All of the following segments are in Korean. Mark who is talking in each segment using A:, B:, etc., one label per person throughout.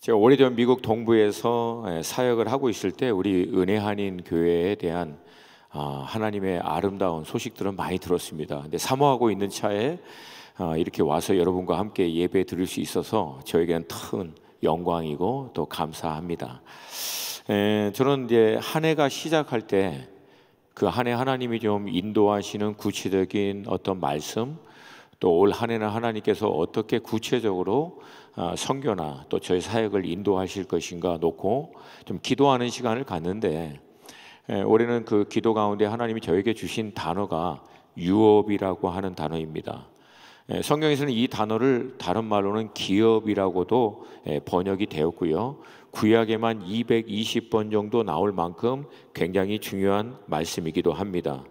A: 제가 오래전 미국 동부에서 사역을 하고 있을 때 우리 은혜 한인 교회에 대한 하나님의 아름다운 소식들은 많이 들었습니다. 근데 사모하고 있는 차에 이렇게 와서 여러분과 함께 예배 드릴 수 있어서 저에게는 큰 영광이고 또 감사합니다. 저는 이제 한 해가 시작할 때 그 한 해 하나님이 좀 인도하시는 구체적인 어떤 말씀, 또 올 한 해는 하나님께서 어떻게 구체적으로 선교나 또 저희 사역을 인도하실 것인가 놓고 좀 기도하는 시간을 갖는데, 올해는 그 기도 가운데 하나님이 저에게 주신 단어가 유업이라고 하는 단어입니다. 성경에서는 이 단어를 다른 말로는 기업이라고도 번역이 되었고요, 구약에만 220번 정도 나올 만큼 굉장히 중요한 말씀이기도 합니다.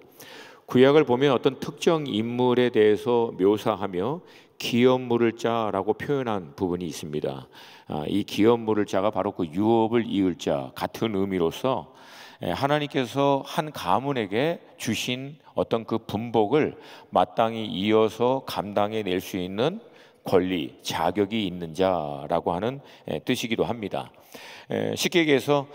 A: 구약을 보면 어떤 특정 인물에 대해서 묘사하며 기업 물을 자라고 표현한 부분이 있습니다. 이 기업 물을 자가 바로 그 유업을 이을 자 같은 의미로서 하나님께서 한 가문에게 주신 어떤 그 분복을 마땅히 이어서 감당해 낼 수 있는 권리, 자격이 있는 자라고 하는 뜻이기도 합니다. 쉽게 얘기해서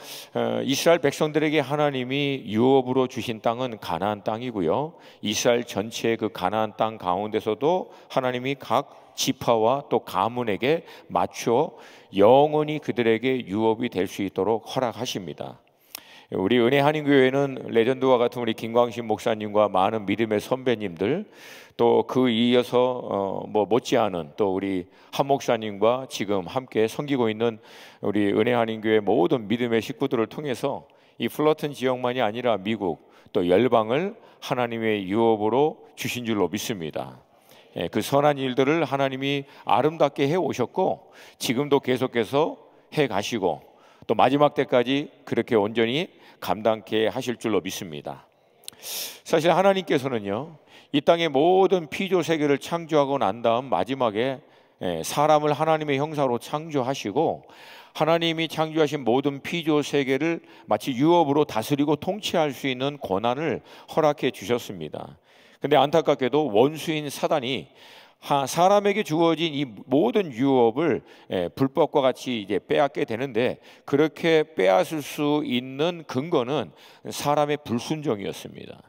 A: 이스라엘 백성들에게 하나님이 유업으로 주신 땅은 가나안 땅이고요, 이스라엘 전체의 그 가나안 땅 가운데서도 하나님이 각 지파와 또 가문에게 맞춰 영원히 그들에게 유업이 될 수 있도록 허락하십니다. 우리 은혜 한인교회는 레전드와 같은 우리 김광신 목사님과 많은 믿음의 선배님들, 또 그 이어서 못지않은 또 우리 한 목사님과 지금 함께 섬기고 있는 우리 은혜 한인교회 모든 믿음의 식구들을 통해서 이 플러튼 지역만이 아니라 미국 또 열방을 하나님의 유업으로 주신 줄로 믿습니다. 그 선한 일들을 하나님이 아름답게 해 오셨고 지금도 계속해서 해 가시고 또 마지막 때까지 그렇게 온전히 감당케 하실 줄로 믿습니다. 사실 하나님께서는요, 이 땅의 모든 피조 세계를 창조하고 난 다음 마지막에 사람을 하나님의 형상으로 창조하시고 하나님이 창조하신 모든 피조 세계를 마치 유업으로 다스리고 통치할 수 있는 권한을 허락해 주셨습니다. 근데 안타깝게도 원수인 사단이 사람에게 주어진 이 모든 유업을 불법과 같이 이제 빼앗게 되는데, 그렇게 빼앗을 수 있는 근거는 사람의 불순종이었습니다.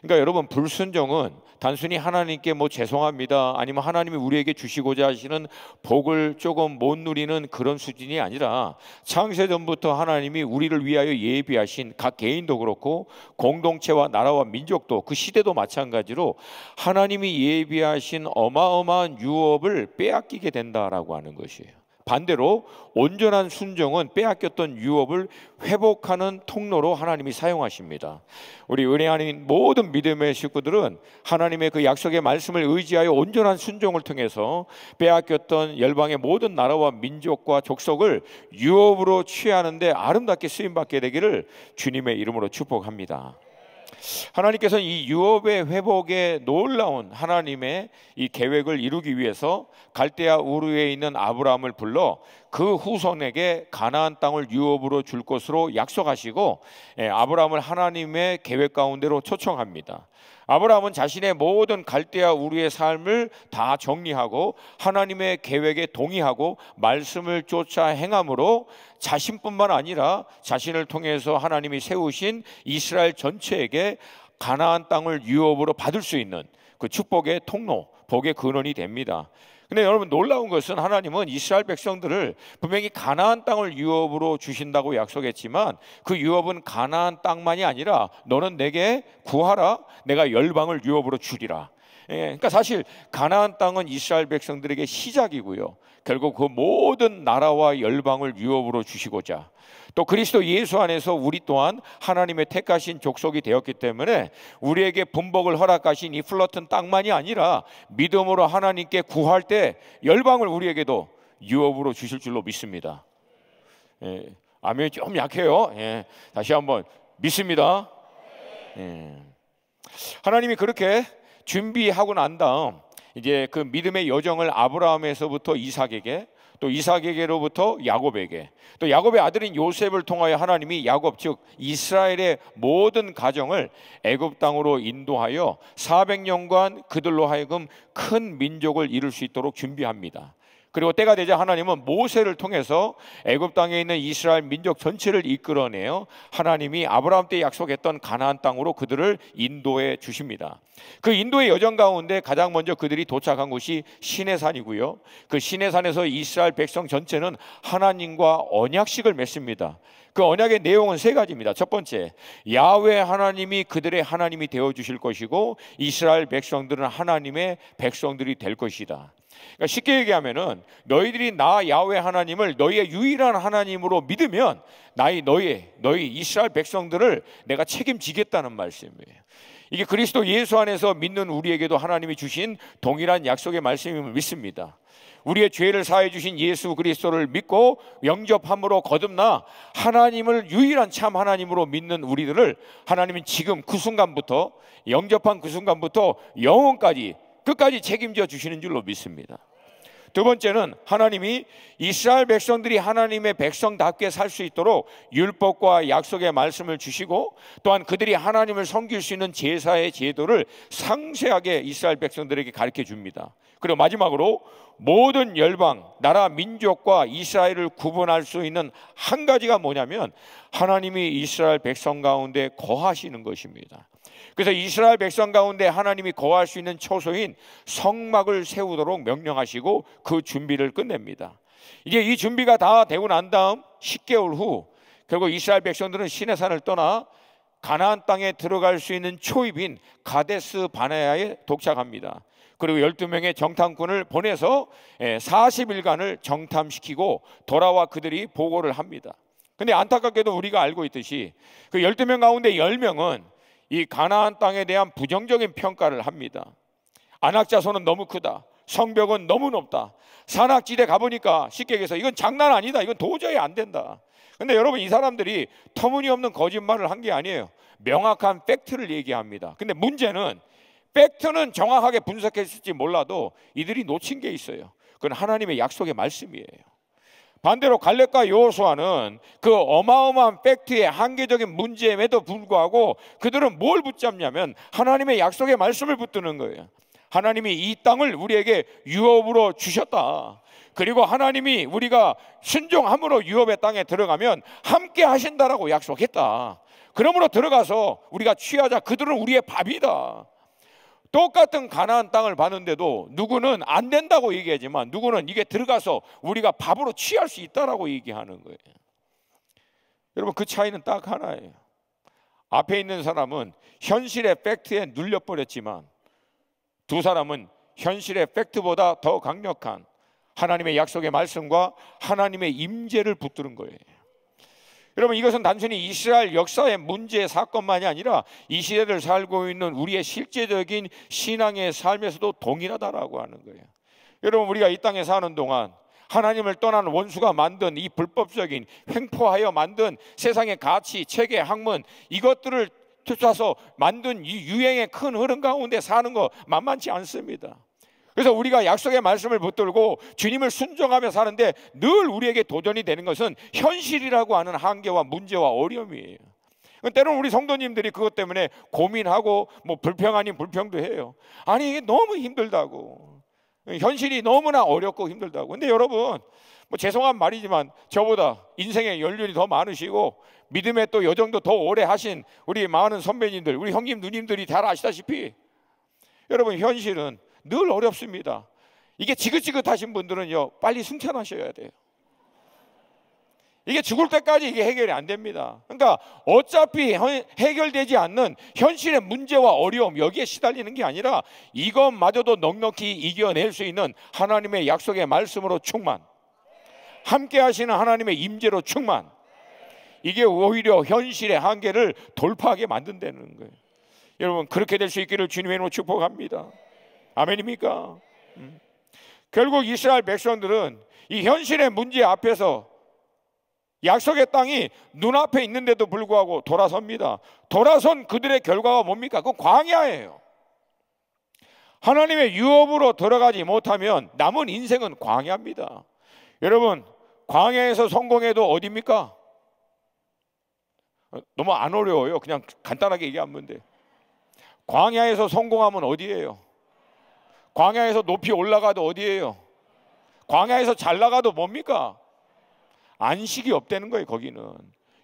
A: 그러니까 여러분, 불순종은 단순히 하나님께 죄송합니다, 아니면 하나님이 우리에게 주시고자 하시는 복을 조금 못 누리는 그런 수준이 아니라 창세전부터 하나님이 우리를 위하여 예비하신 각 개인도 그렇고 공동체와 나라와 민족도 그 시대도 마찬가지로 하나님이 예비하신 어마어마한 유업을 빼앗기게 된다라고 하는 것이에요. 반대로 온전한 순종은 빼앗겼던 유업을 회복하는 통로로 하나님이 사용하십니다. 우리 은혜 안인 모든 믿음의 식구들은 하나님의 그 약속의 말씀을 의지하여 온전한 순종을 통해서 빼앗겼던 열방의 모든 나라와 민족과 족속을 유업으로 취하는 데 아름답게 쓰임받게 되기를 주님의 이름으로 축복합니다. 하나님께서는 이 유업의 회복에 놀라운 하나님의 이 계획을 이루기 위해서 갈대아 우르에 있는 아브라함을 불러 그 후손에게 가나안 땅을 유업으로 줄 것으로 약속하시고 아브라함을 하나님의 계획 가운데로 초청합니다. 아브라함은 자신의 모든 갈대아 우르의 삶을 다 정리하고 하나님의 계획에 동의하고 말씀을 쫓아 행함으로 자신뿐만 아니라 자신을 통해서 하나님이 세우신 이스라엘 전체에게 가나안 땅을 유업으로 받을 수 있는 그 축복의 통로, 복의 근원이 됩니다. 근데 여러분, 놀라운 것은 하나님은 이스라엘 백성들을 분명히 가나안 땅을 유업으로 주신다고 약속했지만 그 유업은 가나안 땅만이 아니라 너는 내게 구하라, 내가 열방을 유업으로 주리라. 그러니까 사실 가나안 땅은 이스라엘 백성들에게 시작이고요, 결국 그 모든 나라와 열방을 유업으로 주시고자 또 그리스도 예수 안에서 우리 또한 하나님의 택하신 족속이 되었기 때문에 우리에게 분복을 허락하신 이 플러튼 땅만이 아니라 믿음으로 하나님께 구할 때 열방을 우리에게도 유업으로 주실 줄로 믿습니다. 아멘이 좀 약해요. 다시 한번 믿습니다. 하나님이 그렇게 준비하고 난 다음 이제 그 믿음의 여정을 아브라함에서부터 이삭에게, 또 이삭에게로부터 야곱에게, 또 야곱의 아들인 요셉을 통하여 하나님이 야곱 즉 이스라엘의 모든 가정을 애굽 땅으로 인도하여 400년간 그들로 하여금 큰 민족을 이룰 수 있도록 준비합니다. 그리고 때가 되자 하나님은 모세를 통해서 애굽 땅에 있는 이스라엘 민족 전체를 이끌어내어 하나님이 아브라함 때 약속했던 가나안 땅으로 그들을 인도해 주십니다. 그 인도의 여정 가운데 가장 먼저 그들이 도착한 곳이 시내산이고요. 그 시내산에서 이스라엘 백성 전체는 하나님과 언약식을 맺습니다. 그 언약의 내용은 세 가지입니다. 첫 번째, 야훼 하나님이 그들의 하나님이 되어 주실 것이고 이스라엘 백성들은 하나님의 백성들이 될 것이다. 그러니까 쉽게 얘기하면은 너희들이 나 야훼 하나님을 너희의 유일한 하나님으로 믿으면 너희 이스라엘 백성들을 내가 책임지겠다는 말씀이에요. 이게 그리스도 예수 안에서 믿는 우리에게도 하나님이 주신 동일한 약속의 말씀임을 믿습니다. 우리의 죄를 사해 주신 예수 그리스도를 믿고 영접함으로 거듭나 하나님을 유일한 참 하나님으로 믿는 우리들을 하나님은 지금 그 순간부터, 영접한 그 순간부터 영원까지 끝까지 책임져 주시는 줄로 믿습니다. 두 번째는 하나님이 이스라엘 백성들이 하나님의 백성답게 살 수 있도록 율법과 약속의 말씀을 주시고 또한 그들이 하나님을 섬길 수 있는 제사의 제도를 상세하게 이스라엘 백성들에게 가르쳐 줍니다. 그리고 마지막으로 모든 열방, 나라, 민족과 이스라엘을 구분할 수 있는 한 가지가 뭐냐면 하나님이 이스라엘 백성 가운데 거하시는 것입니다. 그래서 이스라엘 백성 가운데 하나님이 거할 수 있는 처소인 성막을 세우도록 명령하시고 그 준비를 끝냅니다. 이제 이 준비가 다 되고 난 다음 10개월 후 결국 이스라엘 백성들은 시내산을 떠나 가나안 땅에 들어갈 수 있는 초입인 가데스 바네아에 도착합니다. 그리고 12명의 정탐꾼을 보내서 40일간을 정탐시키고 돌아와 그들이 보고를 합니다. 근데 안타깝게도 우리가 알고 있듯이 그 12명 가운데 10명은 이 가나안 땅에 대한 부정적인 평가를 합니다. 안악자손은 너무 크다, 성벽은 너무 높다, 산악지대 가보니까 쉽게 얘기해서 이건 장난 아니다, 이건 도저히 안 된다. 근데 여러분, 이 사람들이 터무니없는 거짓말을 한 게 아니에요. 명확한 팩트를 얘기합니다. 근데 문제는 팩트는 정확하게 분석했을지 몰라도 이들이 놓친 게 있어요. 그건 하나님의 약속의 말씀이에요. 반대로 갈렙과 여호수아는 그 어마어마한 팩트의 한계적인 문제임에도 불구하고 그들은 뭘 붙잡냐면 하나님의 약속의 말씀을 붙드는 거예요. 하나님이 이 땅을 우리에게 유업으로 주셨다. 그리고 하나님이 우리가 순종함으로 유업의 땅에 들어가면 함께 하신다라고 약속했다. 그러므로 들어가서 우리가 취하자. 그들은 우리의 밥이다. 똑같은 가나안 땅을 봤는데도 누구는 안 된다고 얘기하지만 누구는 이게 들어가서 우리가 밥으로 취할 수 있다라고 얘기하는 거예요. 여러분, 그 차이는 딱 하나예요. 앞에 있는 사람은 현실의 팩트에 눌려버렸지만 두 사람은 현실의 팩트보다 더 강력한 하나님의 약속의 말씀과 하나님의 임재를 붙드는 거예요. 여러분, 이것은 단순히 이스라엘 역사의 문제의 사건만이 아니라 이 시대를 살고 있는 우리의 실제적인 신앙의 삶에서도 동일하다라고 하는 거예요. 여러분, 우리가 이 땅에 사는 동안 하나님을 떠난 원수가 만든 이 불법적인 횡포하여 만든 세상의 가치, 체계, 학문, 이것들을 쫓아서 만든 이 유행의 큰 흐름 가운데 사는 거 만만치 않습니다. 그래서 우리가 약속의 말씀을 붙들고 주님을 순종하며 사는데 늘 우리에게 도전이 되는 것은 현실이라고 하는 한계와 문제와 어려움이에요. 때로는 우리 성도님들이 그것 때문에 고민하고 뭐 불평 아닌 불평도 해요. 아니, 이게 너무 힘들다고, 현실이 너무나 어렵고 힘들다고. 근데 여러분, 뭐 죄송한 말이지만 저보다 인생의 연륜이 더 많으시고 믿음의 또 여정도 더 오래 하신 우리 많은 선배님들, 우리 형님 누님들이 잘 아시다시피 여러분, 현실은 늘 어렵습니다. 이게 지긋지긋하신 분들은요, 빨리 승천하셔야 돼요. 이게 죽을 때까지 이게 해결이 안 됩니다. 그러니까 어차피 해결되지 않는 현실의 문제와 어려움, 여기에 시달리는 게 아니라 이것마저도 넉넉히 이겨낼 수 있는 하나님의 약속의 말씀으로 충만, 함께 하시는 하나님의 임재로 충만, 이게 오히려 현실의 한계를 돌파하게 만든다는 거예요. 여러분, 그렇게 될 수 있기를 주님의 이름으로 축복합니다. 아멘입니까? 결국 이스라엘 백성들은 이 현실의 문제 앞에서 약속의 땅이 눈앞에 있는데도 불구하고 돌아섭니다. 돌아선 그들의 결과가 뭡니까? 그건 광야예요. 하나님의 유업으로 들어가지 못하면 남은 인생은 광야입니다. 여러분, 광야에서 성공해도 어디입니까? 너무 안 어려워요. 그냥 간단하게 얘기하면 돼. 광야에서 성공하면 어디예요? 광야에서 높이 올라가도 어디예요? 광야에서 잘 나가도 뭡니까? 안식이 없다는 거예요. 거기는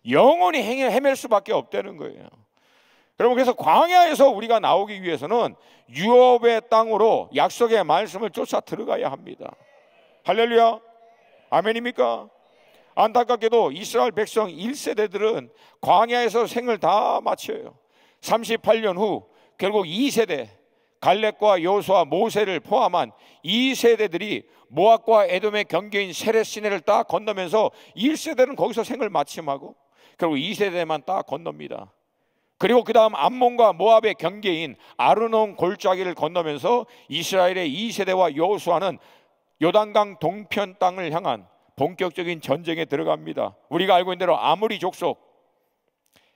A: 영원히 헤맬 수밖에 없다는 거예요. 여러분, 그래서 광야에서 우리가 나오기 위해서는 유업의 땅으로 약속의 말씀을 쫓아 들어가야 합니다. 할렐루야, 아멘입니까? 안타깝게도 이스라엘 백성 1세대들은 광야에서 생을 다 마쳐요. 38년 후 결국 2세대 갈렙과 여호수아, 모세를 포함한 2세대들이 모압과 에돔의 경계인 세렛 시내를 딱 건너면서 1세대는 거기서 생을 마침하고 결국 2세대만 딱 건넙니다. 그리고 그 다음 암몬과 모압의 경계인 아르논 골짜기를 건너면서 이스라엘의 2세대와 여호수아는 요단강 동편 땅을 향한 본격적인 전쟁에 들어갑니다. 우리가 알고 있는 대로 아모리 족속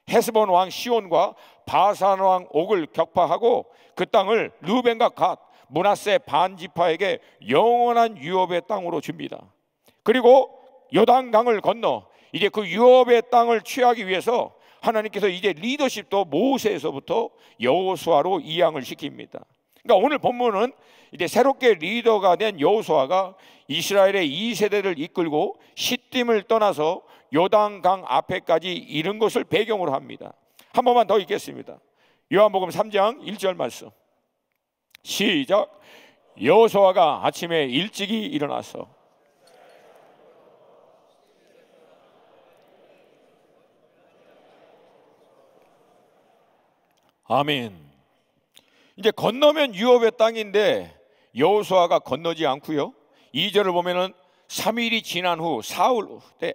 A: 헤스본 왕 시온과 바산 왕 옥을 격파하고 그 땅을 르벤과 갓, 므낫세 반지파에게 영원한 유업의 땅으로 줍니다. 그리고 요단강을 건너 이제 그 유업의 땅을 취하기 위해서 하나님께서 이제 리더십도 모세에서부터 여호수아로 이양을 시킵니다. 그러니까 오늘 본문은 이제 새롭게 리더가 된 여호수아가 이스라엘의 2세대를 이끌고 시딤을 떠나서 요단강 앞에까지 이른 것을 배경으로 합니다. 한 번만 더 읽겠습니다. 요한복음 3장 1절 말씀 시작. 여호수아가 아침에 일찍이 일어나서 아멘. 이제 건너면 유업의 땅인데 여호수아가 건너지 않고요. 2절을 보면은 3일이 지난 후 사흘 때,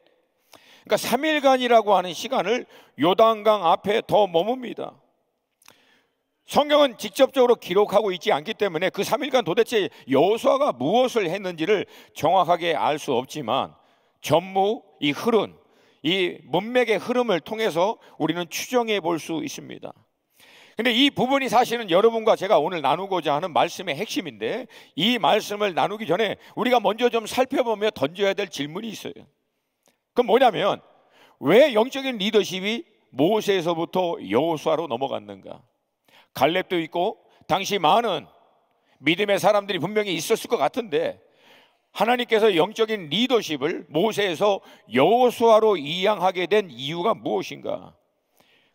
A: 그러니까 3일간이라고 하는 시간을 요단강 앞에 더 머뭅니다. 성경은 직접적으로 기록하고 있지 않기 때문에 그 3일간 도대체 여호수아가 무엇을 했는지를 정확하게 알 수 없지만 전무, 이 흐름, 이 문맥의 흐름을 통해서 우리는 추정해 볼 수 있습니다. 근데 이 부분이 사실은 여러분과 제가 오늘 나누고자 하는 말씀의 핵심인데, 이 말씀을 나누기 전에 우리가 먼저 좀 살펴보며 던져야 될 질문이 있어요. 그럼 뭐냐면, 왜 영적인 리더십이 모세에서부터 여호수아로 넘어갔는가? 갈렙도 있고 당시 많은 믿음의 사람들이 분명히 있었을 것 같은데, 하나님께서 영적인 리더십을 모세에서 여호수아로 이양하게 된 이유가 무엇인가?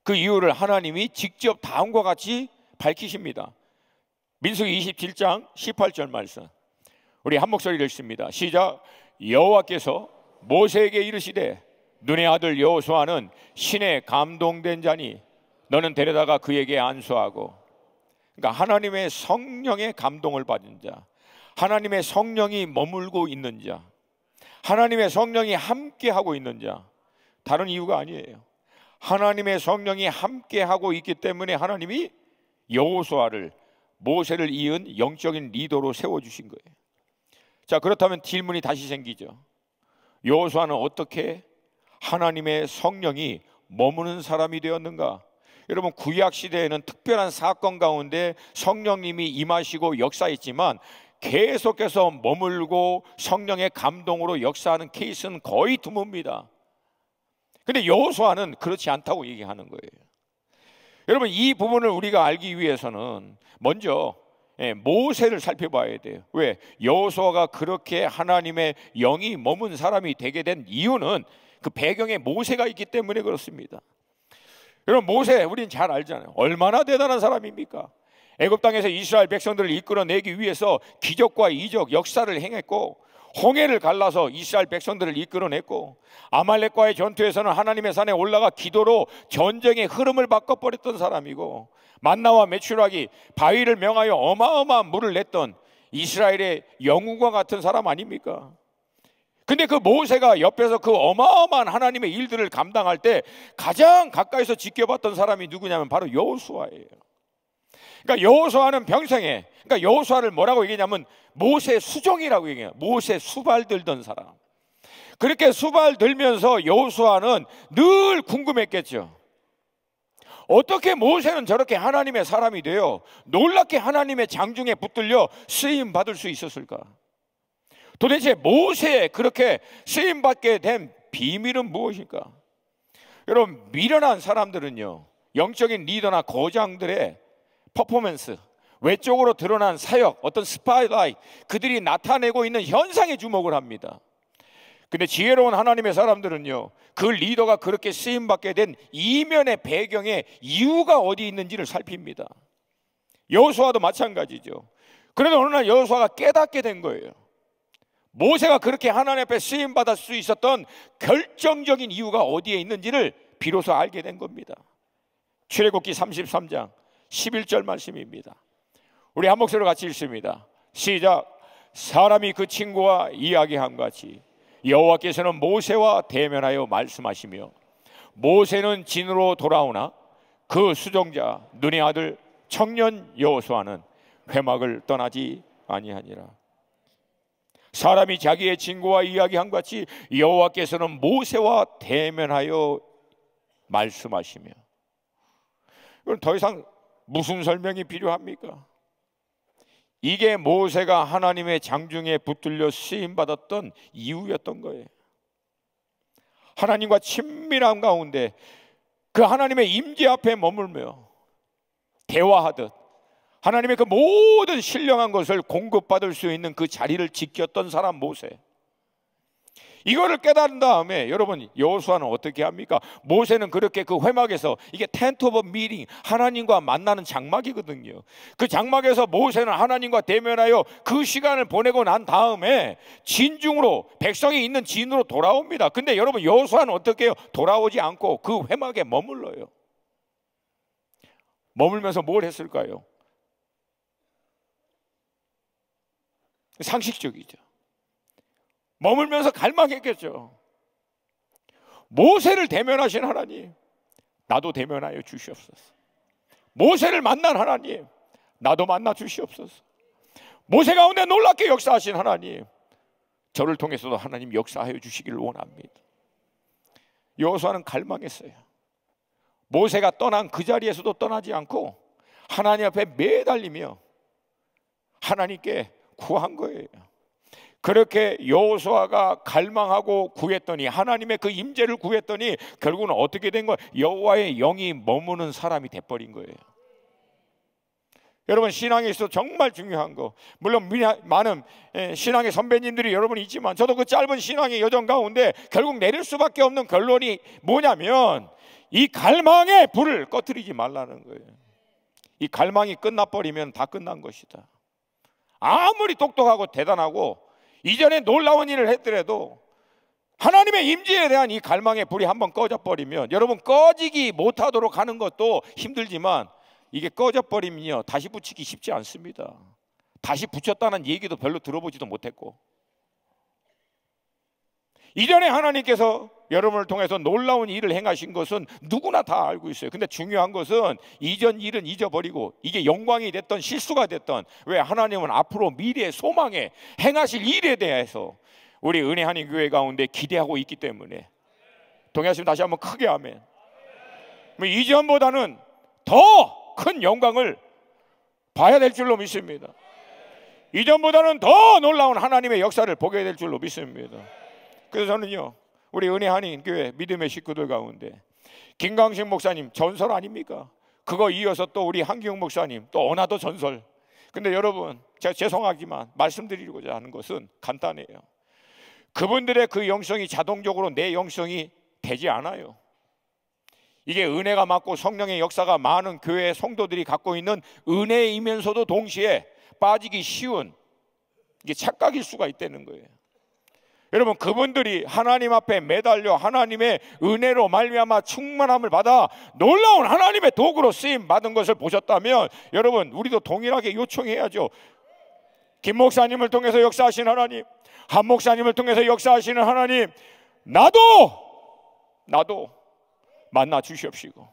A: 그 이유를 하나님이 직접 다음과 같이 밝히십니다. 민수기 27장 18절 말씀, 우리 한 목소리를 읽습니다. 시작. 여호와께서 모세에게 이르시되 눈의 아들 여호수아는 신에 감동된 자니 너는 데려다가 그에게 안수하고. 그러니까 하나님의 성령의 감동을 받은 자, 하나님의 성령이 머물고 있는 자, 하나님의 성령이 함께하고 있는 자, 다른 이유가 아니에요. 하나님의 성령이 함께하고 있기 때문에 하나님이 여호수아를, 모세를 이은 영적인 리더로 세워주신 거예요. 자, 그렇다면 질문이 다시 생기죠. 여호수아는 어떻게 하나님의 성령이 머무는 사람이 되었는가? 여러분, 구약 시대에는 특별한 사건 가운데 성령님이 임하시고 역사했지만 계속해서 머물고 성령의 감동으로 역사하는 케이스는 거의 드뭅니다. 근데 여호수아는 그렇지 않다고 얘기하는 거예요. 여러분, 이 부분을 우리가 알기 위해서는 먼저 모세를 살펴봐야 돼요. 왜? 여호수아가 그렇게 하나님의 영이 머문 사람이 되게 된 이유는 그 배경에 모세가 있기 때문에 그렇습니다. 여러분, 모세 우리는 잘 알잖아요. 얼마나 대단한 사람입니까? 애굽 땅에서 이스라엘 백성들을 이끌어내기 위해서 기적과 이적, 역사를 행했고, 홍해를 갈라서 이스라엘 백성들을 이끌어냈고, 아말렉과의 전투에서는 하나님의 산에 올라가 기도로 전쟁의 흐름을 바꿔버렸던 사람이고, 만나와 메추라기, 바위를 명하여 어마어마한 물을 냈던 이스라엘의 영웅과 같은 사람 아닙니까? 근데 그 모세가 옆에서 그 어마어마한 하나님의 일들을 감당할 때 가장 가까이서 지켜봤던 사람이 누구냐면 바로 여호수아예요. 그러니까 여호수아는 평생에, 그러니까 여호수아를 뭐라고 얘기냐면 모세 수종이라고 얘기해요. 모세 수발 들던 사람. 그렇게 수발 들면서 여호수아는 늘 궁금했겠죠. 어떻게 모세는 저렇게 하나님의 사람이 되어 놀랍게 하나님의 장중에 붙들려 쓰임 받을 수 있었을까? 도대체 모세에 그렇게 쓰임 받게 된 비밀은 무엇일까? 여러분, 미련한 사람들은요, 영적인 리더나 거장들의 퍼포먼스, 외적으로 드러난 사역, 어떤 스파이라이트, 그들이 나타내고 있는 현상에 주목을 합니다. 근데 지혜로운 하나님의 사람들은요, 그 리더가 그렇게 쓰임받게 된 이면의 배경에 이유가 어디 있는지를 살핍니다. 여호수아도 마찬가지죠. 그래도 어느 날 여호수아가 깨닫게 된 거예요. 모세가 그렇게 하나님 앞에 쓰임받을 수 있었던 결정적인 이유가 어디에 있는지를 비로소 알게 된 겁니다. 출애굽기 33장 11절 말씀입니다. 우리 한 목소리로 같이 읽습니다. 시작. 사람이 그 친구와 이야기한 같이 여호와께서는 모세와 대면하여 말씀하시며 모세는 진으로 돌아오나 그 수종자 눈의 아들 청년 여호수아는 회막을 떠나지 아니하니라. 사람이 자기의 친구와 이야기한 같이 여호와께서는 모세와 대면하여 말씀하시며. 이건 더 이상 무슨 설명이 필요합니까? 이게 모세가 하나님의 장중에 붙들려 쓰임받았던 이유였던 거예요. 하나님과 친밀한 가운데 그 하나님의 임재 앞에 머물며 대화하듯 하나님의 그 모든 신령한 것을 공급받을 수 있는 그 자리를 지켰던 사람 모세. 이거를 깨달은 다음에 여러분 여호수아는 어떻게 합니까? 모세는 그렇게 그 회막에서, 이게 텐트 오브 미팅, 하나님과 만나는 장막이거든요. 그 장막에서 모세는 하나님과 대면하여 그 시간을 보내고 난 다음에 진중으로, 백성이 있는 진으로 돌아옵니다. 근데 여러분 여호수아는 어떻게 해요? 돌아오지 않고 그 회막에 머물러요. 머물면서 뭘 했을까요? 상식적이죠. 머물면서 갈망했겠죠. 모세를 대면하신 하나님, 나도 대면하여 주시옵소서. 모세를 만난 하나님, 나도 만나 주시옵소서. 모세 가운데 놀랍게 역사하신 하나님, 저를 통해서도 하나님 역사하여 주시기를 원합니다. 여호수아는 갈망했어요. 모세가 떠난 그 자리에서도 떠나지 않고 하나님 앞에 매달리며 하나님께 구한 거예요. 그렇게 여호수아가 갈망하고 구했더니, 하나님의 그 임재를 구했더니 결국은 어떻게 된 거예요? 여호와의 영이 머무는 사람이 돼버린 거예요. 여러분 신앙에 있어서 정말 중요한 거, 물론 많은 신앙의 선배님들이 여러분 있지만 저도 그 짧은 신앙의 여정 가운데 결국 내릴 수밖에 없는 결론이 뭐냐면 이 갈망의 불을 꺼뜨리지 말라는 거예요. 이 갈망이 끝나버리면 다 끝난 것이다. 아무리 똑똑하고 대단하고 이전에 놀라운 일을 했더라도 하나님의 임재에 대한 이 갈망의 불이 한번 꺼져버리면, 여러분 꺼지기 못하도록 하는 것도 힘들지만 이게 꺼져버리면요 다시 붙이기 쉽지 않습니다. 다시 붙였다는 얘기도 별로 들어보지도 못했고, 이전에 하나님께서 여러분을 통해서 놀라운 일을 행하신 것은 누구나 다 알고 있어요. 근데 중요한 것은 이전 일은 잊어버리고, 이게 영광이 됐던 실수가 됐던, 왜 하나님은 앞으로 미래의 소망에 행하실 일에 대해서 우리 은혜 하나님 교회 가운데 기대하고 있기 때문에, 동의하시면 다시 한번 크게 아멘. 이전보다는 더 큰 영광을 봐야 될 줄로 믿습니다. 이전보다는 더 놀라운 하나님의 역사를 보게 될 줄로 믿습니다. 그래서 저는요 우리 은혜 한인 교회 믿음의 식구들 가운데 김강식 목사님 전설 아닙니까? 그거 이어서 또 우리 한기용 목사님 또 어나더 전설. 근데 여러분 제가 죄송하지만 말씀드리고자 하는 것은 간단해요. 그분들의 그 영성이 자동적으로 내 영성이 되지 않아요. 이게 은혜가 많고 성령의 역사가 많은 교회의 성도들이 갖고 있는 은혜이면서도 동시에 빠지기 쉬운, 이게 착각일 수가 있다는 거예요. 여러분 그분들이 하나님 앞에 매달려 하나님의 은혜로 말미암아 충만함을 받아 놀라운 하나님의 도구로 쓰임 받은 것을 보셨다면, 여러분 우리도 동일하게 요청해야죠. 김 목사님을 통해서 역사하신 하나님, 한 목사님을 통해서 역사하시는 하나님, 나도 만나 주시옵시고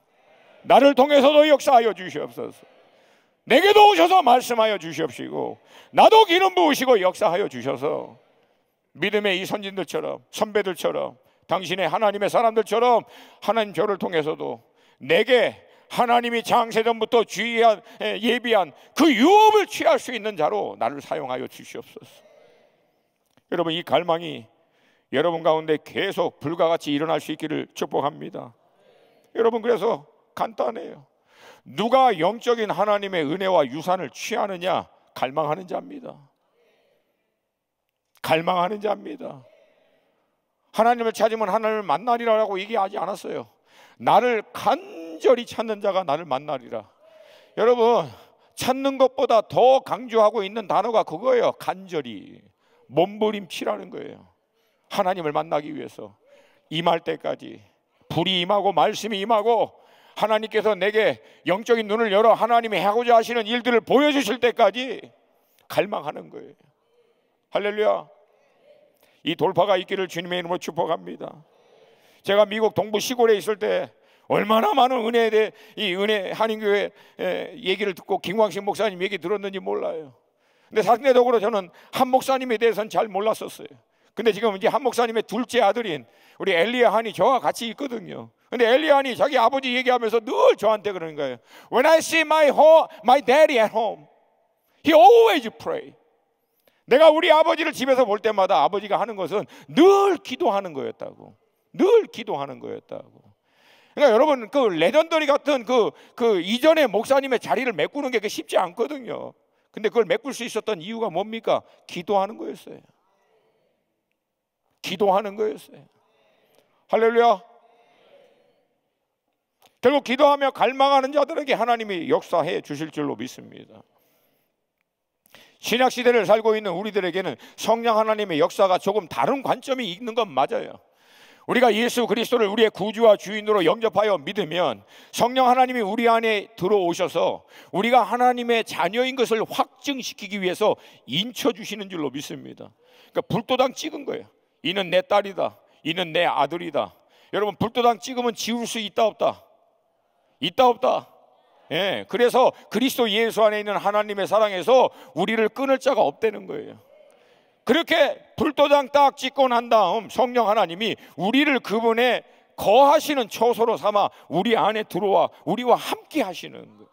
A: 나를 통해서도 역사하여 주시옵소서. 내게도 오셔서 말씀하여 주시옵시고 나도 기름 부으시고 역사하여 주셔서 믿음의 이 선진들처럼, 선배들처럼, 당신의 하나님의 사람들처럼 하나님 저를 통해서도 내게 하나님이 장세전부터 예비한 그 유업을 취할 수 있는 자로 나를 사용하여 주시옵소서. 여러분 이 갈망이 여러분 가운데 계속 불과 같이 일어날 수 있기를 축복합니다. 여러분 그래서 간단해요. 누가 영적인 하나님의 은혜와 유산을 취하느냐? 갈망하는 자입니다. 갈망하는 자입니다. 하나님을 찾으면 하나님을 만나리라고 얘기하지 않았어요. 나를 간절히 찾는 자가 나를 만나리라. 여러분, 찾는 것보다 더 강조하고 있는 단어가 그거예요. 간절히. 몸부림치라는 거예요. 하나님을 만나기 위해서 임할 때까지, 불이 임하고 말씀이 임하고 하나님께서 내게 영적인 눈을 열어 하나님이 하고자 하시는 일들을 보여주실 때까지 갈망하는 거예요. 할렐루야. 이 돌파가 있기를 주님의 이름으로 축복합니다. 제가 미국 동부 시골에 있을 때 얼마나 많은 은혜에 대해 이 은혜 한인교회 얘기를 듣고 김광식 목사님 얘기 들었는지 몰라요. 근데 상대적으로 저는 한 목사님에 대해서는 잘 몰랐었어요. 근데 지금 이제 한 목사님의 둘째 아들인 우리 엘리야 한이 저와 같이 있거든요. 근데 엘리야 한이 자기 아버지 얘기하면서 늘 저한테 그러는 거예요. When I see my daddy at home, he always pray. 내가 우리 아버지를 집에서 볼 때마다 아버지가 하는 것은 늘 기도하는 거였다고. 늘 기도하는 거였다고. 그러니까 여러분, 그 레전더리 같은 그 이전의 목사님의 자리를 메꾸는 게 쉽지 않거든요. 근데 그걸 메꿀 수 있었던 이유가 뭡니까? 기도하는 거였어요. 기도하는 거였어요. 할렐루야. 결국 기도하며 갈망하는 자들에게 하나님이 역사해 주실 줄로 믿습니다. 신약 시대를 살고 있는 우리들에게는 성령 하나님의 역사가 조금 다른 관점이 있는 건 맞아요. 우리가 예수 그리스도를 우리의 구주와 주인으로 영접하여 믿으면 성령 하나님이 우리 안에 들어오셔서 우리가 하나님의 자녀인 것을 확증시키기 위해서 인쳐주시는 줄로 믿습니다. 그러니까 불도장 찍은 거예요. 이는 내 딸이다, 이는 내 아들이다. 여러분, 불도장 찍으면 지울 수 있다 없다? 있다 없다? 예, 그래서 그리스도 예수 안에 있는 하나님의 사랑에서 우리를 끊을 자가 없다는 거예요. 그렇게 불도장 딱 찍고 난 다음 성령 하나님이 우리를 그분의 거하시는 처소로 삼아 우리 안에 들어와 우리와 함께 하시는 거예요.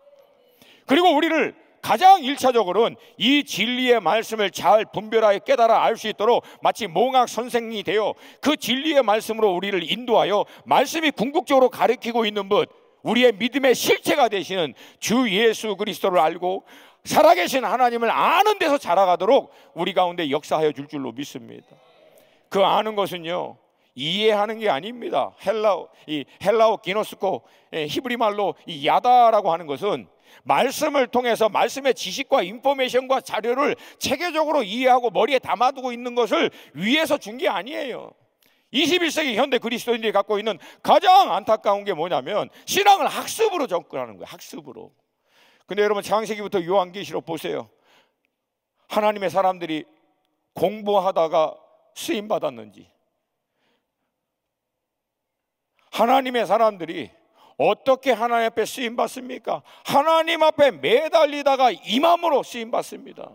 A: 그리고 우리를 가장 1차적으로는 이 진리의 말씀을 잘 분별하여 깨달아 알 수 있도록 마치 몽학 선생이 되어 그 진리의 말씀으로 우리를 인도하여 말씀이 궁극적으로 가리키고 있는 것, 우리의 믿음의 실체가 되시는 주 예수 그리스도를 알고 살아계신 하나님을 아는 데서 자라가도록 우리 가운데 역사하여 줄 줄로 믿습니다. 그 아는 것은요, 이해하는 게 아닙니다. 헬라어 기노스코, 히브리 말로 이 야다라고 하는 것은 말씀을 통해서 말씀의 지식과 인포메이션과 자료를 체계적으로 이해하고 머리에 담아두고 있는 것을 위해서 준 게 아니에요. 21세기 현대 그리스도인들이 갖고 있는 가장 안타까운 게 뭐냐면 신앙을 학습으로 접근하는 거예요. 학습으로. 근데 여러분, 창세기부터 요한계시록 보세요. 하나님의 사람들이 공부하다가 쓰임 받았는지, 하나님의 사람들이 어떻게 하나님 앞에 쓰임 받습니까? 하나님 앞에 매달리다가 임함으로 쓰임 받습니다.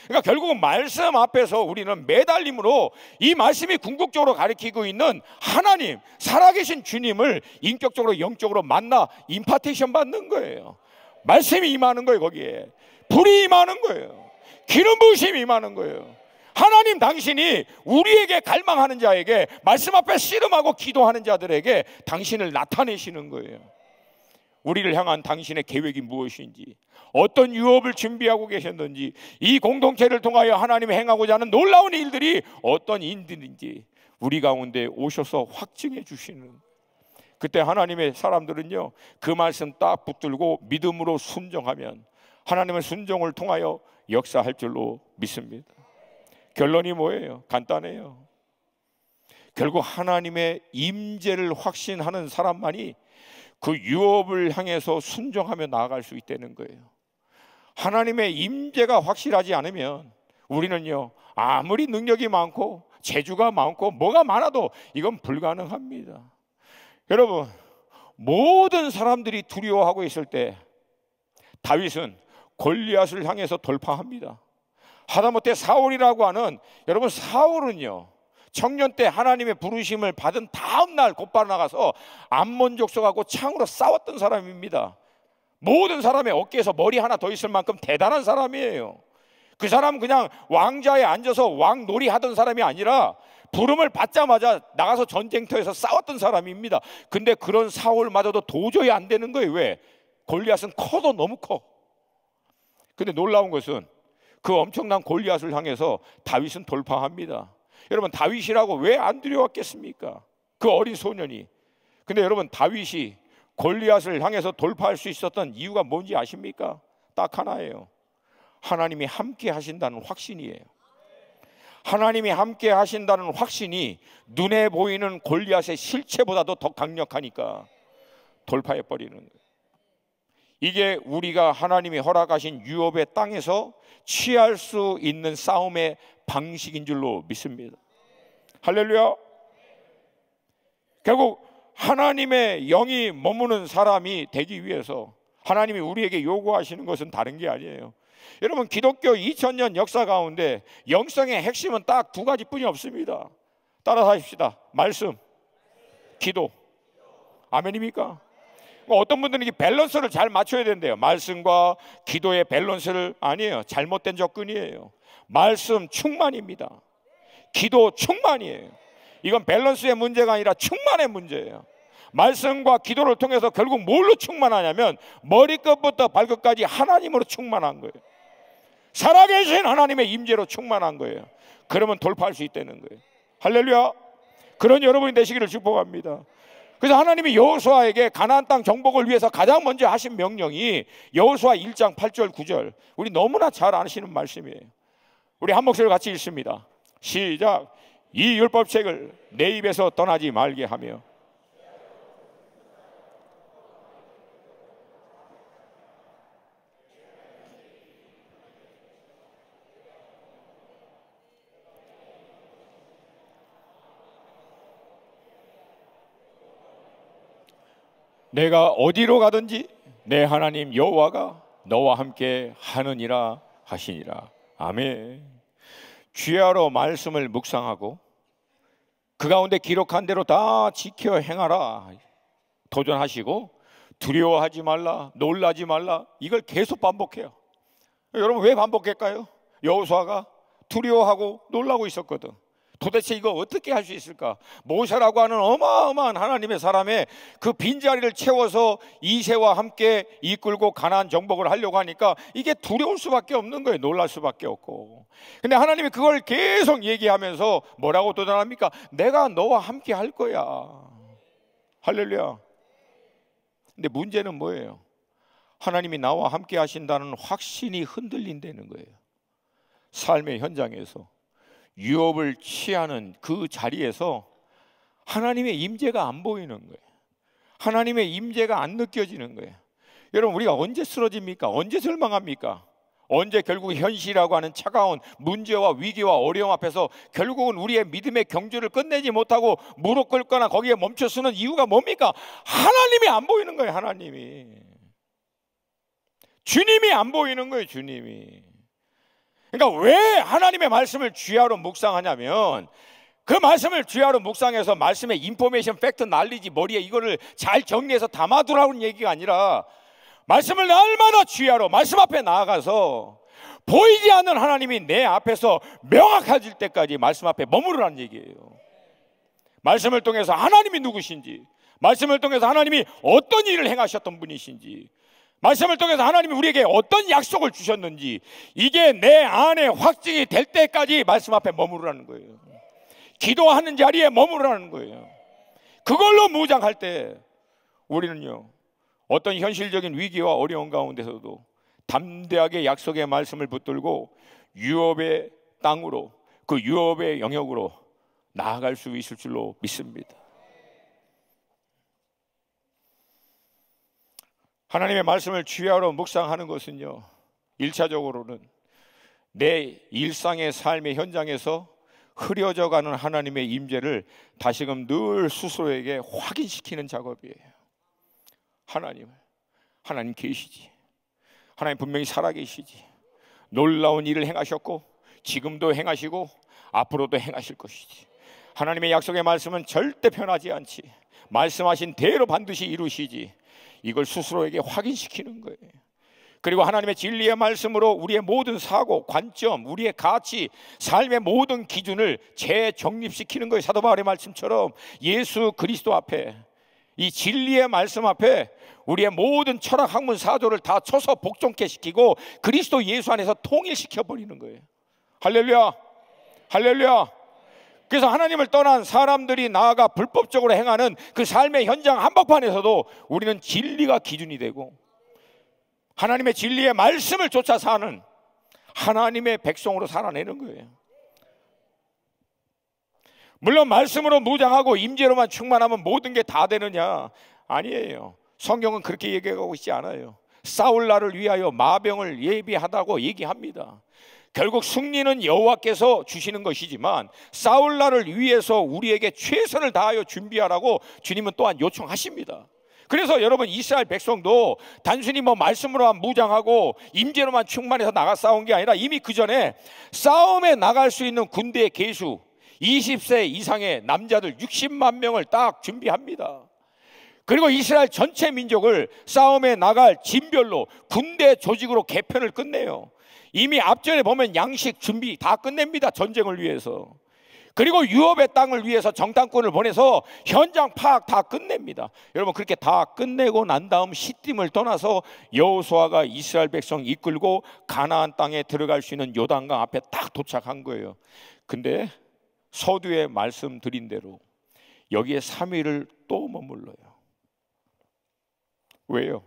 A: 그러니까 결국은 말씀 앞에서 우리는 매달림으로 이 말씀이 궁극적으로 가리키고 있는 하나님, 살아계신 주님을 인격적으로 영적으로 만나 임파테이션 받는 거예요. 말씀이 임하는 거예요. 거기에 불이 임하는 거예요. 기름 부으심이 임하는 거예요. 하나님 당신이 우리에게 갈망하는 자에게, 말씀 앞에 씨름하고 기도하는 자들에게 당신을 나타내시는 거예요. 우리를 향한 당신의 계획이 무엇인지, 어떤 유업을 준비하고 계셨는지, 이 공동체를 통하여 하나님이 행하고자 하는 놀라운 일들이 어떤 일들인지 우리 가운데 오셔서 확증해 주시는, 그때 하나님의 사람들은요, 그 말씀 딱 붙들고 믿음으로 순종하면 하나님의 순종을 통하여 역사할 줄로 믿습니다. 결론이 뭐예요? 간단해요. 결국 하나님의 임재를 확신하는 사람만이 그 유업을 향해서 순종하며 나아갈 수 있다는 거예요. 하나님의 임재가 확실하지 않으면 우리는요, 아무리 능력이 많고 재주가 많고 뭐가 많아도 이건 불가능합니다. 여러분, 모든 사람들이 두려워하고 있을 때 다윗은 골리앗을 향해서 돌파합니다. 하다못해 사울이라고 하는, 여러분, 사울은요, 청년 때 하나님의 부르심을 받은 다음 날 곧바로 나가서 암몬 족속하고 창으로 싸웠던 사람입니다. 모든 사람의 어깨에서 머리 하나 더 있을 만큼 대단한 사람이에요. 그 사람은 그냥 왕자에 앉아서 왕놀이 하던 사람이 아니라 부름을 받자마자 나가서 전쟁터에서 싸웠던 사람입니다. 근데 그런 사울마저도 도저히 안 되는 거예요. 왜?
B: 골리앗은 커도 너무 커. 근데 놀라운 것은 그 엄청난 골리앗을 향해서 다윗은 돌파합니다. 여러분, 다윗이라고 왜 안 두려웠겠습니까? 그 어린 소년이. 근데 여러분, 다윗이 골리앗을 향해서 돌파할 수 있었던 이유가 뭔지 아십니까? 딱 하나예요. 하나님이 함께 하신다는 확신이에요. 하나님이 함께 하신다는 확신이 눈에 보이는 골리앗의 실체보다도 더 강력하니까 돌파해버리는 거예요. 이게 우리가 하나님이 허락하신 유업의 땅에서 취할 수 있는 싸움의 방식인 줄로 믿습니다. 할렐루야. 결국 하나님의 영이 머무는 사람이 되기 위해서 하나님이 우리에게 요구하시는 것은 다른 게 아니에요. 여러분, 기독교 2000년 역사 가운데 영성의 핵심은 딱 두 가지뿐이 없습니다. 따라서 하십시다. 말씀, 기도. 아멘입니까? 어떤 분들은 이 밸런스를 잘 맞춰야 된대요. 말씀과 기도의 밸런스를. 아니에요. 잘못된 접근이에요. 말씀 충만입니다. 기도 충만이에요. 이건 밸런스의 문제가 아니라 충만의 문제예요. 말씀과 기도를 통해서 결국 뭘로 충만하냐면 머리끝부터 발끝까지 하나님으로 충만한 거예요. 살아계신 하나님의 임재로 충만한 거예요. 그러면 돌파할 수 있다는 거예요. 할렐루야. 그런 여러분이 되시기를 축복합니다. 그래서 하나님이 여호수아에게 가나안 땅 정복을 위해서 가장 먼저 하신 명령이 여호수아 1장 8절 9절. 우리 너무나 잘 아시는 말씀이에요. 우리 한 목소리로 같이 읽습니다. 시작. 이 율법책을 내 입에서 떠나지 말게 하며 내가 어디로 가든지 내 하나님 여호와가 너와 함께 하느니라 하시니라. 아멘. 주야로 말씀을 묵상하고 그 가운데 기록한 대로 다 지켜 행하라. 도전하시고 두려워하지 말라, 놀라지 말라. 이걸 계속 반복해요. 여러분, 왜 반복할까요? 여호수아가 두려워하고 놀라고 있었거든. 도대체 이거 어떻게 할 수 있을까? 모세라고 하는 어마어마한 하나님의 사람의 그 빈자리를 채워서 이새와 함께 이끌고 가나안 정복을 하려고 하니까 이게 두려울 수밖에 없는 거예요. 놀랄 수밖에 없고. 근데 하나님이 그걸 계속 얘기하면서 뭐라고 도전합니까? 내가 너와 함께 할 거야. 할렐루야. 근데 문제는 뭐예요? 하나님이 나와 함께 하신다는 확신이 흔들린다는 거예요. 삶의 현장에서 유업을 취하는 그 자리에서 하나님의 임재가 안 보이는 거예요. 하나님의 임재가 안 느껴지는 거예요. 여러분, 우리가 언제 쓰러집니까? 언제 절망합니까? 언제 결국 현실이라고 하는 차가운 문제와 위기와 어려움 앞에서 결국은 우리의 믿음의 경주를 끝내지 못하고 무릎 꿇거나 거기에 멈춰서는 이유가 뭡니까? 하나님이 안 보이는 거예요. 하나님이. 주님이 안 보이는 거예요. 주님이. 그러니까 왜 하나님의 말씀을 주야로 묵상하냐면 그 말씀을 주야로 묵상해서 말씀의 인포메이션, 팩트, 날리지 머리에 이거를 잘 정리해서 담아두라는 얘기가 아니라 말씀을 날마다 주야로 말씀 앞에 나아가서 보이지 않는 하나님이 내 앞에서 명확해질 때까지 말씀 앞에 머무르라는 얘기예요. 말씀을 통해서 하나님이 누구신지, 말씀을 통해서 하나님이 어떤 일을 행하셨던 분이신지, 말씀을 통해서 하나님이 우리에게 어떤 약속을 주셨는지 이게 내 안에 확증이 될 때까지 말씀 앞에 머무르라는 거예요. 기도하는 자리에 머무르라는 거예요. 그걸로 무장할 때 우리는요, 어떤 현실적인 위기와 어려운 가운데서도 담대하게 약속의 말씀을 붙들고 유업의 땅으로, 그 유업의 영역으로 나아갈 수 있을 줄로 믿습니다. 하나님의 말씀을 주야로 묵상하는 것은요, 1차적으로는 내 일상의 삶의 현장에서 흐려져가는 하나님의 임재를 다시금 늘 스스로에게 확인시키는 작업이에요. 하나님 계시지, 하나님 분명히 살아계시지, 놀라운 일을 행하셨고 지금도 행하시고 앞으로도 행하실 것이지, 하나님의 약속의 말씀은 절대 변하지 않지, 말씀하신 대로 반드시 이루시지, 이걸 스스로에게 확인시키는 거예요. 그리고 하나님의 진리의 말씀으로 우리의 모든 사고, 관점, 우리의 가치, 삶의 모든 기준을 재정립시키는 거예요. 사도 바울의 말씀처럼 예수 그리스도 앞에, 이 진리의 말씀 앞에 우리의 모든 철학, 학문, 사조를 다 쳐서 복종케 시키고 그리스도 예수 안에서 통일시켜 버리는 거예요. 할렐루야, 할렐루야. 그래서 하나님을 떠난 사람들이 나아가 불법적으로 행하는 그 삶의 현장 한복판에서도 우리는 진리가 기준이 되고 하나님의 진리의 말씀을 쫓아 사는 하나님의 백성으로 살아내는 거예요. 물론 말씀으로 무장하고 임재로만 충만하면 모든 게 다 되느냐? 아니에요. 성경은 그렇게 얘기하고 있지 않아요. 싸울 날을 위하여 마병을 예비하다고 얘기합니다. 결국 승리는 여호와께서 주시는 것이지만 싸울 날을 위해서 우리에게 최선을 다하여 준비하라고 주님은 또한 요청하십니다. 그래서 여러분, 이스라엘 백성도 단순히 말씀으로만 무장하고 임재로만 충만해서 나가 싸운 게 아니라 이미 그 전에 싸움에 나갈 수 있는 군대의 계수 20세 이상의 남자들 60만 명을 딱 준비합니다. 그리고 이스라엘 전체 민족을 싸움에 나갈 진별로 군대 조직으로 개편을 끝내요. 이미 앞전에 보면 양식 준비 다 끝냅니다. 전쟁을 위해서. 그리고 유업의 땅을 위해서 정탐꾼을 보내서 현장 파악 다 끝냅니다. 여러분, 그렇게 다 끝내고 난 다음 시딤을 떠나서 여호수아가 이스라엘 백성 이끌고 가나안 땅에 들어갈 수 있는 요단강 앞에 딱 도착한 거예요. 근데 서두에 말씀드린 대로 여기에 3일을 또 머물러요. 왜요?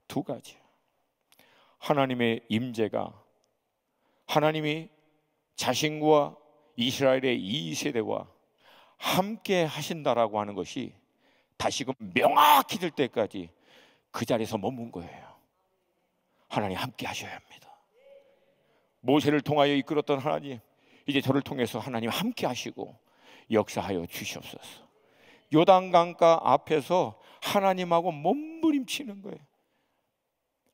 B: 두 가지. 하나님의 임재가, 하나님이 자신과 이스라엘의 2세대와 함께 하신다라고 하는 것이 다시금 명확히 될 때까지 그 자리에서 머문 거예요. 하나님 함께 하셔야 합니다. 모세를 통하여 이끌었던 하나님, 이제 저를 통해서 하나님 함께 하시고 역사하여 주시옵소서. 요단강가 앞에서 하나님하고 몸부림치는 거예요.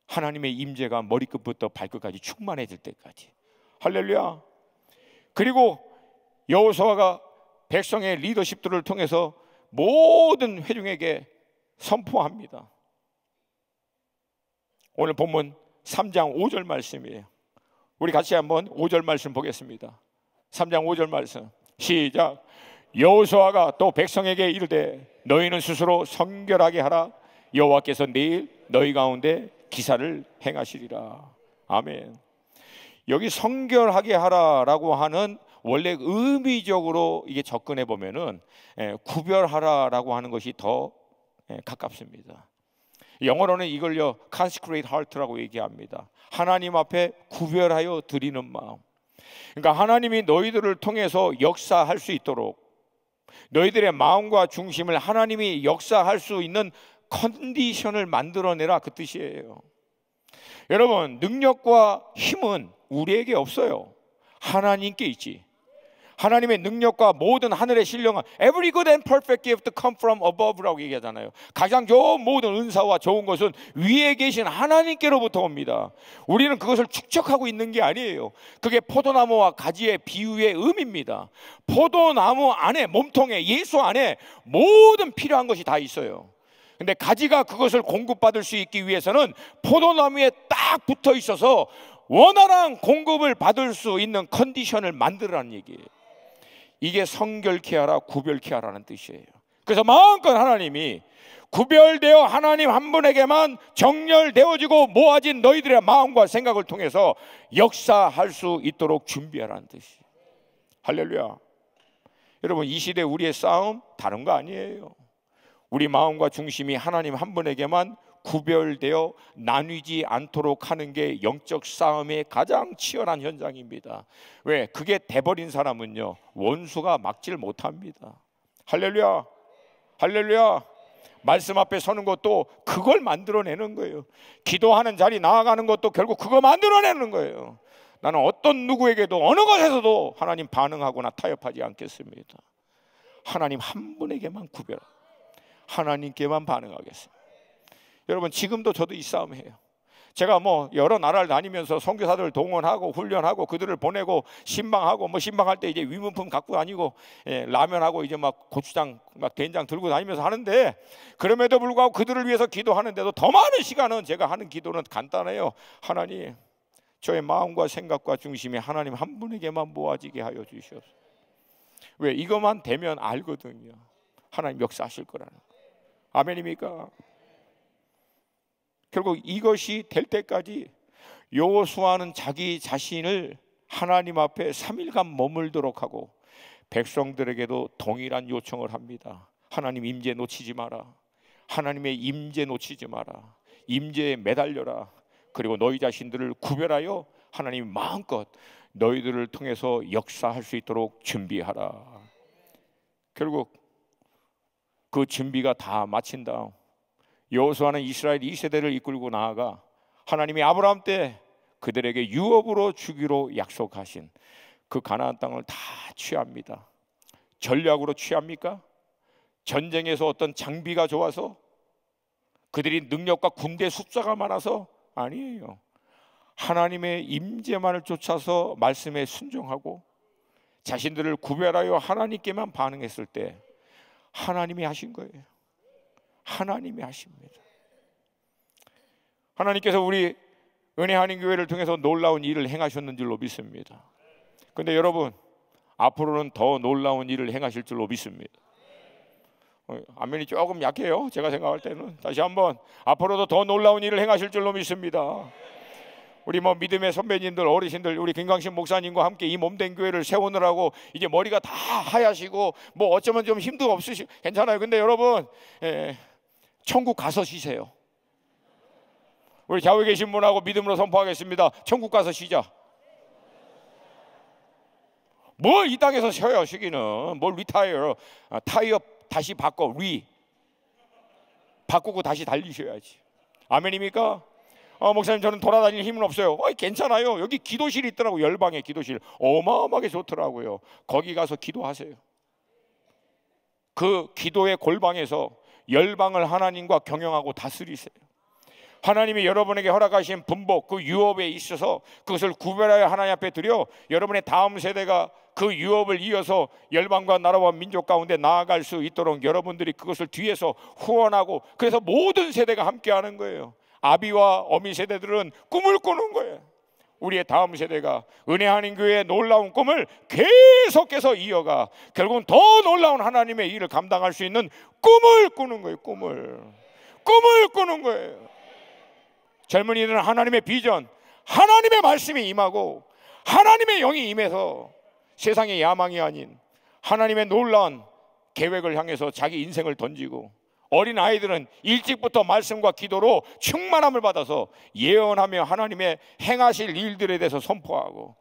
B: 하나님의 임재가 머리끝부터 발끝까지 충만해질 때까지. 할렐루야. 그리고 여호수아가 백성의 리더십들을 통해서 모든 회중에게 선포합니다. 오늘 본문 3장 5절 말씀이에요. 우리 같이 한번 5절 말씀 보겠습니다. 3장 5절 말씀 시작. 여호수아가 또 백성에게 이르되 너희는 스스로 성결하게 하라. 여호와께서 내일 너희 가운데 기사를 행하시리라. 아멘. 여기 성결하게 하라라고 하는 원래 의미적으로 이게 접근해 보면은 구별하라라고 하는 것이 더 가깝습니다. 영어로는 이걸요 consecrate heart라고 얘기합니다. 하나님 앞에 구별하여 드리는 마음. 그러니까 하나님이 너희들을 통해서 역사할 수 있도록 너희들의 마음과 중심을 하나님이 역사할 수 있는 컨디션을 만들어내라, 그 뜻이에요. 여러분, 능력과 힘은 우리에게 없어요. 하나님께 있지. 하나님의 능력과 모든 하늘의 신령한 Every good and perfect gift come from above라고 얘기하잖아요. 가장 좋은 모든 은사와 좋은 것은 위에 계신 하나님께로부터 옵니다. 우리는 그것을 축적하고 있는 게 아니에요. 그게 포도나무와 가지의 비유의 의미입니다. 포도나무 안에, 몸통에, 예수 안에 모든 필요한 것이 다 있어요. 근데 가지가 그것을 공급받을 수 있기 위해서는 포도나무에 딱 붙어 있어서 원활한 공급을 받을 수 있는 컨디션을 만들라는 얘기예요. 이게 성결케 하라, 구별케 하라는 뜻이에요. 그래서 마음껏 하나님이 구별되어 하나님 한 분에게만 정렬되어지고 모아진 너희들의 마음과 생각을 통해서 역사할 수 있도록 준비하라는 뜻이에요. 할렐루야. 여러분, 이 시대 우리의 싸움 다른 거 아니에요. 우리 마음과 중심이 하나님 한 분에게만 구별되어 나뉘지 않도록 하는 게 영적 싸움의 가장 치열한 현장입니다. 왜? 그게 돼버린 사람은요 원수가 막질 못합니다. 할렐루야, 할렐루야. 말씀 앞에 서는 것도 그걸 만들어내는 거예요. 기도하는 자리 나아가는 것도 결국 그거 만들어내는 거예요. 나는 어떤 누구에게도 어느 것에서도 하나님 반응하거나 타협하지 않겠습니다. 하나님 한 분에게만 구별, 하나님께만 반응하겠습니다. 여러분, 지금도 저도 이 싸움 해요. 제가 여러 나라를 다니면서 선교사들을 동원하고 훈련하고 그들을 보내고 신방하고 신방할 때 이제 위문품 갖고 다니고 라면하고 이제 고추장 된장 들고 다니면서 하는데, 그럼에도 불구하고 그들을 위해서 기도하는데도 더 많은 시간은 제가 하는 기도는 간단해요. 하나님, 저의 마음과 생각과 중심이 하나님 한 분에게만 모아지게 하여 주시옵소서. 왜? 이것만 되면 알거든요, 하나님 역사하실 거라는. 아멘입니까? 결국 이것이 될 때까지 여호수아는 자기 자신을 하나님 앞에 3일간 머물도록 하고 백성들에게도 동일한 요청을 합니다. 하나님 임재 놓치지 마라. 하나님의 임재 놓치지 마라. 임재에 매달려라. 그리고 너희 자신들을 구별하여 하나님 마음껏 너희들을 통해서 역사할 수 있도록 준비하라. 결국 그 준비가 다 마친 다음 여호수아는 이스라엘 2세대를 이끌고 나아가 하나님이 아브라함 때 그들에게 유업으로 주기로 약속하신 그 가나안 땅을 다 취합니다. 전략으로 취합니까? 전쟁에서 어떤 장비가 좋아서? 그들이 능력과 군대 숫자가 많아서? 아니에요. 하나님의 임재만을 쫓아서 말씀에 순종하고 자신들을 구별하여 하나님께만 반응했을 때 하나님이 하신 거예요. 하나님이 하십니다. 하나님께서 우리 은혜하는 교회를 통해서 놀라운 일을 행하셨는 줄로 믿습니다. 그런데 여러분, 앞으로는 더 놀라운 일을 행하실 줄로 믿습니다. 아멘이 조금 약해요. 제가 생각할 때는. 다시 한번, 앞으로도 더 놀라운 일을 행하실 줄로 믿습니다. 우리 믿음의 선배님들, 어르신들, 우리 김광신 목사님과 함께 이 몸된 교회를 세우느라고 이제 머리가 다 하얗시고 어쩌면 좀 힘도 없으시고 괜찮아요. 근데 여러분, 천국 가서 쉬세요. 우리 좌우에 계신 분하고 믿음으로 선포하겠습니다. 천국 가서 쉬자. 뭘 이 땅에서 쉬어요. 쉬기는 뭘 리타이어, 타이어 다시 바꿔, 바꾸고 다시 달리셔야지. 아멘입니까? 목사님, 저는 돌아다닐 힘은 없어요. 괜찮아요. 여기 기도실이 있더라고요. 열방의 기도실 어마어마하게 좋더라고요. 거기 가서 기도하세요. 그 기도의 골방에서 열방을 하나님과 경영하고 다스리세요. 하나님이 여러분에게 허락하신 분복, 그 유업에 있어서 그것을 구별하여 하나님 앞에 드려 여러분의 다음 세대가 그 유업을 이어서 열방과 나라와 민족 가운데 나아갈 수 있도록 여러분들이 그것을 뒤에서 후원하고, 그래서 모든 세대가 함께하는 거예요. 아비와 어미 세대들은 꿈을 꾸는 거예요. 우리의 다음 세대가 은혜하는 교회의 놀라운 꿈을 계속해서 이어가 결국은 더 놀라운 하나님의 일을 감당할 수 있는 꿈을 꾸는 거예요. 꿈을 꾸는 거예요. 젊은이들은 하나님의 비전, 하나님의 말씀이 임하고 하나님의 영이 임해서 세상의 야망이 아닌 하나님의 놀라운 계획을 향해서 자기 인생을 던지고, 어린 아이들은 일찍부터 말씀과 기도로 충만함을 받아서 예언하며 하나님의 행하실 일들에 대해서 선포하고,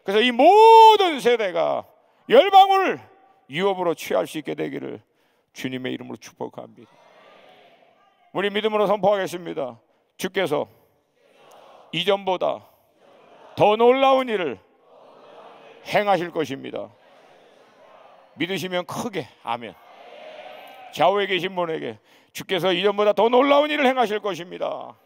B: 그래서 이 모든 세대가 열방을 유업으로 취할 수 있게 되기를 주님의 이름으로 축복합니다. 우리 믿음으로 선포하겠습니다. 주께서 이전보다 더 놀라운 일을 행하실 것입니다. 믿으시면 크게 아멘. 좌우에 계신 분에게 주께서 이전보다 더 놀라운 일을 행하실 것입니다.